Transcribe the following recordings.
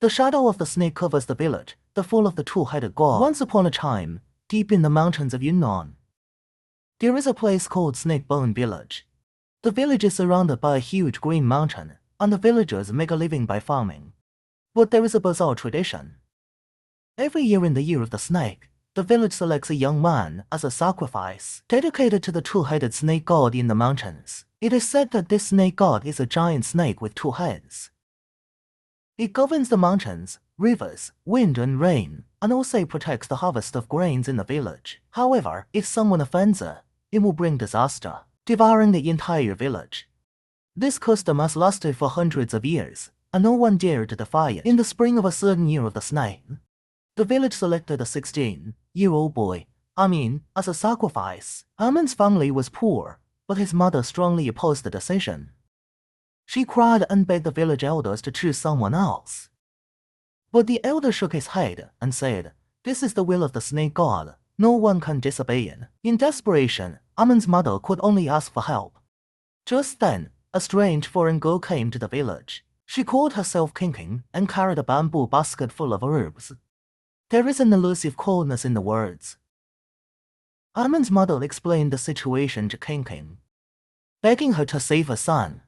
The shadow of the snake covers the village, the fall of the two-headed god. Once upon a time, deep in the mountains of Yunnan, there is a place called Snakebone Village. The village is surrounded by a huge green mountain, and the villagers make a living by farming. But there is a bizarre tradition. Every year in the year of the snake, the village selects a young man as a sacrifice, dedicated to the two-headed snake god in the mountains. It is said that this snake god is a giant snake with two heads. It governs the mountains, rivers, wind and rain, and also protects the harvest of grains in the village. However, if someone offends it will bring disaster, devouring the entire village. This custom has lasted for hundreds of years, and no one dared to defy it. In the spring of a certain year of the snake, the village selected a 16-year-old boy, Amin, as a sacrifice. Amin's family was poor, but his mother strongly opposed the decision. She cried and begged the village elders to choose someone else. But the elder shook his head and said, "This is the will of the snake god. No one can disobey it." In desperation, Amin's mother could only ask for help. Just then, a strange foreign girl came to the village. She called herself Kinking and carried a bamboo basket full of herbs. There is an elusive coldness in the words. Amin's mother explained the situation to Kinking, begging her to save her son.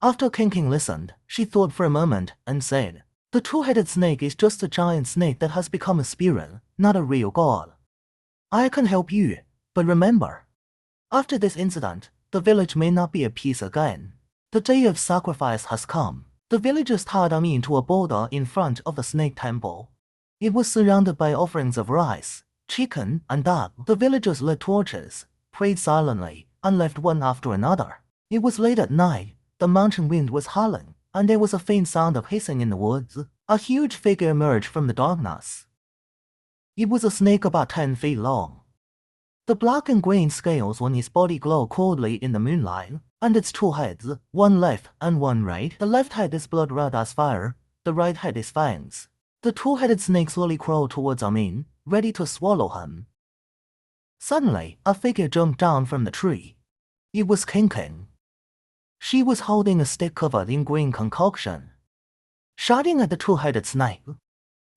After Kinking listened, she thought for a moment and said, "The two-headed snake is just a giant snake that has become a spirit, not a real god. I can help you, but remember, after this incident, the village may not be at peace again. The day of sacrifice has come." The villagers tied Amin to a boulder in front of the snake temple. It was surrounded by offerings of rice, chicken, and duck. The villagers lit torches, prayed silently, and left one after another. It was late at night. The mountain wind was howling, and there was a faint sound of hissing in the woods. A huge figure emerged from the darkness. It was a snake about 10 feet long. The black and green scales on his body glowed coldly in the moonlight, and its two heads, one left and one right. The left head is blood red as fire, the right head is fangs. The two-headed snake slowly crawled towards Amin, ready to swallow him. Suddenly, a figure jumped down from the tree. It was Kinking. She was holding a stick covered in green concoction. Shouting at the two-headed snake,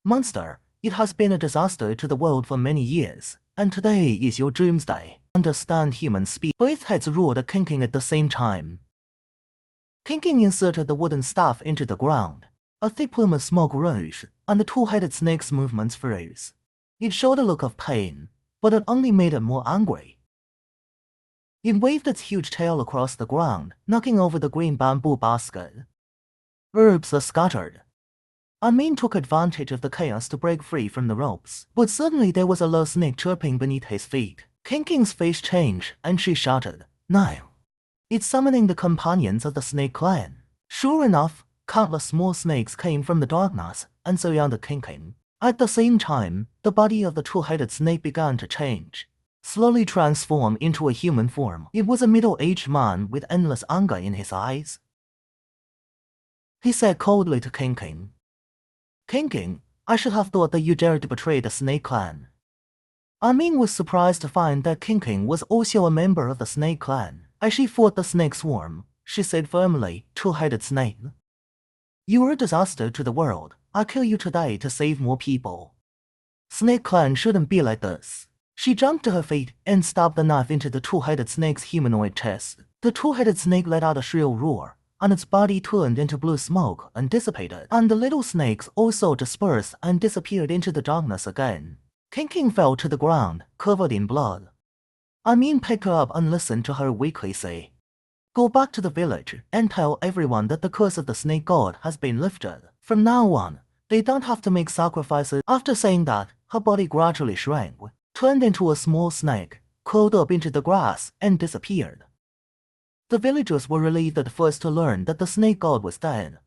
"Monster, it has been a disaster to the world for many years, and today is your doomsday. Understand human speech." Both heads roared at Kinking at the same time. Kinking inserted the wooden staff into the ground. A thick plume of smoke rose, and the two-headed snake's movements froze. It showed a look of pain, but it only made it more angry. It waved its huge tail across the ground, knocking over the green bamboo basket. Herbs are scattered. Amin took advantage of the chaos to break free from the ropes, but suddenly there was a low snake chirping beneath his feet. Kinking's face changed, and she shouted, "Now!" It's summoning the companions of the snake clan. Sure enough, countless small snakes came from the darkness and surrounded Kinking. At the same time, the body of the two-headed snake began to change, slowly transform into a human form. It was a middle-aged man with endless anger in his eyes. He said coldly to Kinking, "Kinking, I should have thought that you dared to betray the snake clan." Amin was surprised to find that Kinking was also a member of the snake clan. As she fought the snake swarm, she said firmly, "Two-headed snake, you are a disaster to the world. I'll kill you today to save more people. Snake clan shouldn't be like this." She jumped to her feet and stabbed the knife into the two-headed snake's humanoid chest. The two-headed snake let out a shrill roar, and its body turned into blue smoke and dissipated, and the little snakes also dispersed and disappeared into the darkness again. Kinking fell to the ground, covered in blood. Amin picked her up and listened to her weakly say, "Go back to the village and tell everyone that the curse of the snake god has been lifted. From now on, they don't have to make sacrifices." After saying that, her body gradually shrank, turned into a small snake, curled up into the grass, and disappeared. The villagers were relieved at first to learn that the snake god was dead.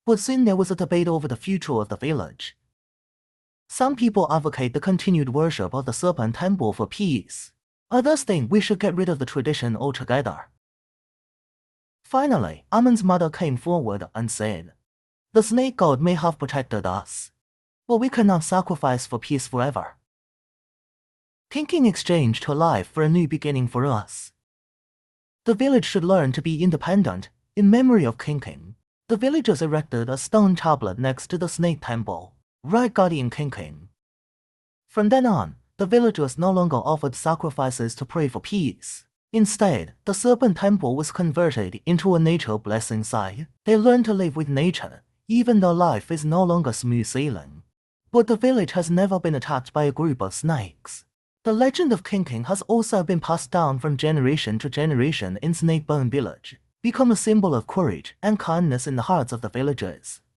But soon there was a debate over the future of the village. Some people advocate the continued worship of the serpent temple for peace. Others think we should get rid of the tradition altogether. Finally, Amin's mother came forward and said, "The snake god may have protected us, but we cannot sacrifice for peace forever. Kinking exchanged her life for a new beginning for us. The village should learn to be independent in memory of Kinking." The villagers erected a stone tablet next to the snake temple, right Guardian King. From then on, the villagers no longer offered sacrifices to pray for peace. Instead, the serpent temple was converted into a nature blessing site. They learned to live with nature, even though life is no longer smooth sailing. But the village has never been attacked by a group of snakes. The legend of King has also been passed down from generation to generation in Snakebone Village, become a symbol of courage and kindness in the hearts of the villagers.